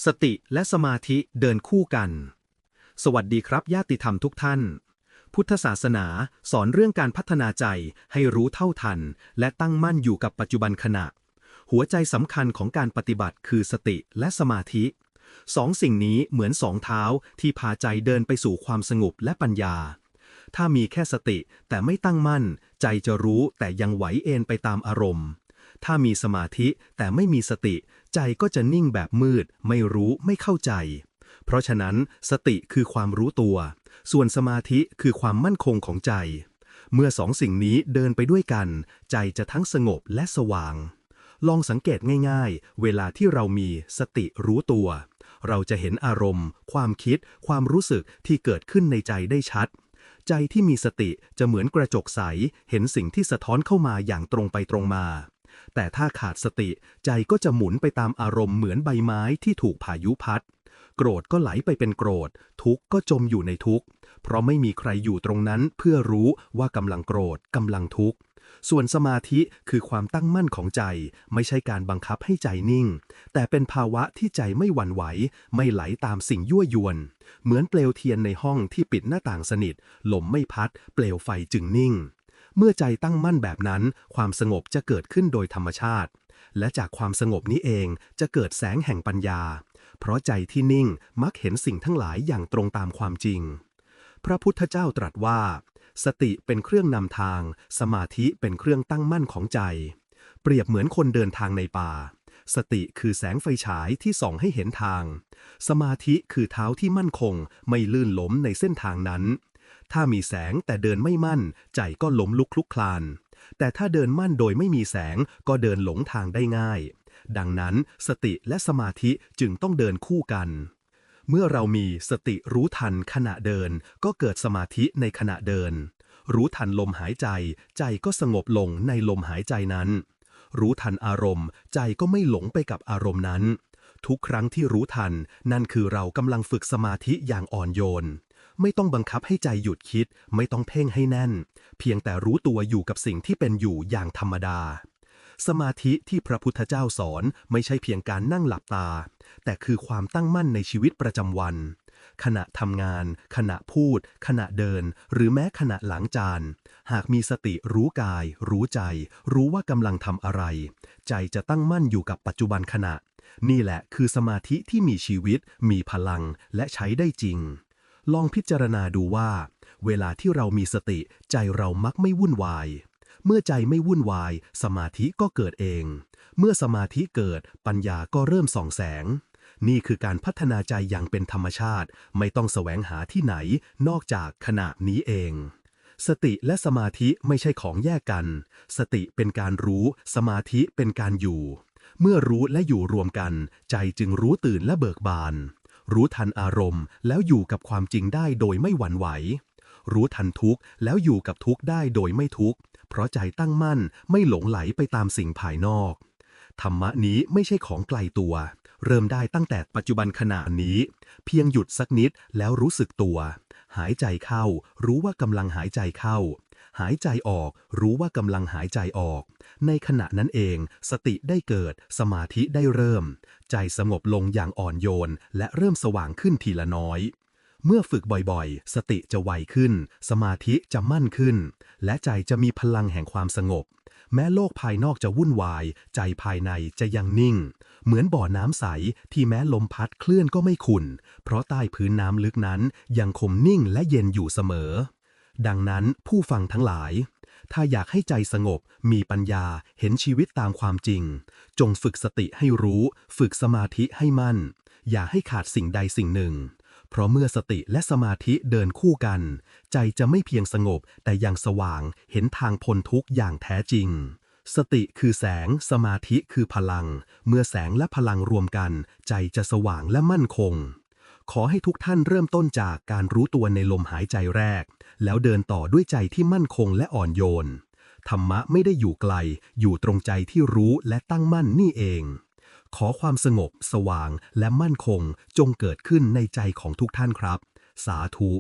สติและสมาธิเดินคู่กัน สวัสดีครับญาติธรรมทุกท่าน พุทธศาสนาสอนเรื่องการพัฒนาใจให้รู้เท่าทันและตั้งมั่นอยู่กับปัจจุบันขณะ หัวใจสำคัญของการปฏิบัติคือสติและสมาธิสองสิ่งนี้เหมือนสองเท้าที่พาใจเดินไปสู่ความสงบและปัญญา ถ้ามีแค่สติแต่ไม่ตั้งมั่นใจจะรู้แต่ยังไหวเอนไปตามอารมณ์ ถ้ามีสมาธิแต่ไม่มีสติใจก็จะนิ่งแบบมืดไม่รู้ไม่เข้าใจเพราะฉะนั้นสติคือความรู้ตัวส่วนสมาธิคือความมั่นคงของใจเมื่อสองสิ่งนี้เดินไปด้วยกันใจจะทั้งสงบและสว่างลองสังเกตง่ายๆเวลาที่เรามีสติรู้ตัวเราจะเห็นอารมณ์ความคิดความรู้สึกที่เกิดขึ้นในใจได้ชัดใจที่มีสติจะเหมือนกระจกใสเห็นสิ่งที่สะท้อนเข้ามาอย่างตรงไปตรงมาแต่ถ้าขาดสติใจก็จะหมุนไปตามอารมณ์เหมือนใบไม้ที่ถูกพายุพัดโกรธก็ไหลไปเป็นโกรธทุกข์ก็จมอยู่ในทุกข์เพราะไม่มีใครอยู่ตรงนั้นเพื่อรู้ว่ากำลังโกรธกำลังทุกข์ส่วนสมาธิคือความตั้งมั่นของใจไม่ใช่การบังคับให้ใจนิ่งแต่เป็นภาวะที่ใจไม่หวั่นไหวไม่ไหลตามสิ่งยั่วยวนเหมือนเปลวเทียนในห้องที่ปิดหน้าต่างสนิทลมไม่พัดเปลวไฟจึงนิ่งเมื่อใจตั้งมั่นแบบนั้นความสงบจะเกิดขึ้นโดยธรรมชาติและจากความสงบนี้เองจะเกิดแสงแห่งปัญญาเพราะใจที่นิ่งมักเห็นสิ่งทั้งหลายอย่างตรงตามความจริงพระพุทธเจ้าตรัสว่าสติเป็นเครื่องนำทางสมาธิเป็นเครื่องตั้งมั่นของใจเปรียบเหมือนคนเดินทางในป่าสติคือแสงไฟฉายที่ส่องให้เห็นทางสมาธิคือเท้าที่มั่นคงไม่ลื่นล้มในเส้นทางนั้นถ้ามีแสงแต่เดินไม่มั่นใจก็ล้มลุกคลุกคลานแต่ถ้าเดินมั่นโดยไม่มีแสงก็เดินหลงทางได้ง่ายดังนั้นสติและสมาธิจึงต้องเดินคู่กันเมื่อเรามีสติรู้ทันขณะเดินก็เกิดสมาธิในขณะเดินรู้ทันลมหายใจใจก็สงบลงในลมหายใจนั้นรู้ทันอารมณ์ใจก็ไม่หลงไปกับอารมณ์นั้นทุกครั้งที่รู้ทันนั่นคือเรากำลังฝึกสมาธิอย่างอ่อนโยนไม่ต้องบังคับให้ใจหยุดคิดไม่ต้องเพ่งให้แน่นเพียงแต่รู้ตัวอยู่กับสิ่งที่เป็นอยู่อย่างธรรมดาสมาธิที่พระพุทธเจ้าสอนไม่ใช่เพียงการนั่งหลับตาแต่คือความตั้งมั่นในชีวิตประจำวันขณะทำงานขณะพูดขณะเดินหรือแม้ขณะล้างจานหากมีสติรู้กายรู้ใจรู้ว่ากำลังทำอะไรใจจะตั้งมั่นอยู่กับปัจจุบันขณะนี่แหละคือสมาธิที่มีชีวิตมีพลังและใช้ได้จริงลองพิจารณาดูว่าเวลาที่เรามีสติใจเรามักไม่วุ่นวายเมื่อใจไม่วุ่นวายสมาธิก็เกิดเองเมื่อสมาธิเกิดปัญญาก็เริ่มส่องแสงนี่คือการพัฒนาใจอย่างเป็นธรรมชาติไม่ต้องแสวงหาที่ไหนนอกจากขณะนี้เองสติและสมาธิไม่ใช่ของแยกกันสติเป็นการรู้สมาธิเป็นการอยู่เมื่อรู้และอยู่รวมกันใจจึงรู้ตื่นและเบิกบานรู้ทันอารมณ์แล้วอยู่กับความจริงได้โดยไม่หวั่นไหวรู้ทันทุกข์แล้วอยู่กับทุกข์ได้โดยไม่ทุกข์เพราะใจตั้งมั่นไม่หลงไหลไปตามสิ่งภายนอกธรรมะนี้ไม่ใช่ของไกลตัวเริ่มได้ตั้งแต่ปัจจุบันขณะนี้เพียงหยุดสักนิดแล้วรู้สึกตัวหายใจเข้ารู้ว่ากำลังหายใจเข้าหายใจออกรู้ว่ากำลังหายใจออกในขณะนั้นเองสติได้เกิดสมาธิได้เริ่มใจสงบลงอย่างอ่อนโยนและเริ่มสว่างขึ้นทีละน้อยเมื่อฝึกบ่อยๆสติจะไวขึ้นสมาธิจะมั่นขึ้นและใจจะมีพลังแห่งความสงบแม้โลกภายนอกจะวุ่นวายใจภายในจะยังนิ่งเหมือนบ่อน้ำใสที่แม้ลมพัดเคลื่อนก็ไม่ขุ่นเพราะใต้พื้นน้ำลึกนั้นยังคงนิ่งและเย็นอยู่เสมอดังนั้นผู้ฟังทั้งหลายถ้าอยากให้ใจสงบมีปัญญาเห็นชีวิตตามความจริงจงฝึกสติให้รู้ฝึกสมาธิให้มั่นอย่าให้ขาดสิ่งใดสิ่งหนึ่งเพราะเมื่อสติและสมาธิเดินคู่กันใจจะไม่เพียงสงบแต่ยังสว่างเห็นทางพ้นทุกข์อย่างแท้จริงสติคือแสงสมาธิคือพลังเมื่อแสงและพลังรวมกันใจจะสว่างและมั่นคงขอให้ทุกท่านเริ่มต้นจากการรู้ตัวในลมหายใจแรกแล้วเดินต่อด้วยใจที่มั่นคงและอ่อนโยนธรรมะไม่ได้อยู่ไกลอยู่ตรงใจที่รู้และตั้งมั่นนี่เองขอความสงบสว่างและมั่นคงจงเกิดขึ้นในใจของทุกท่านครับสาธุ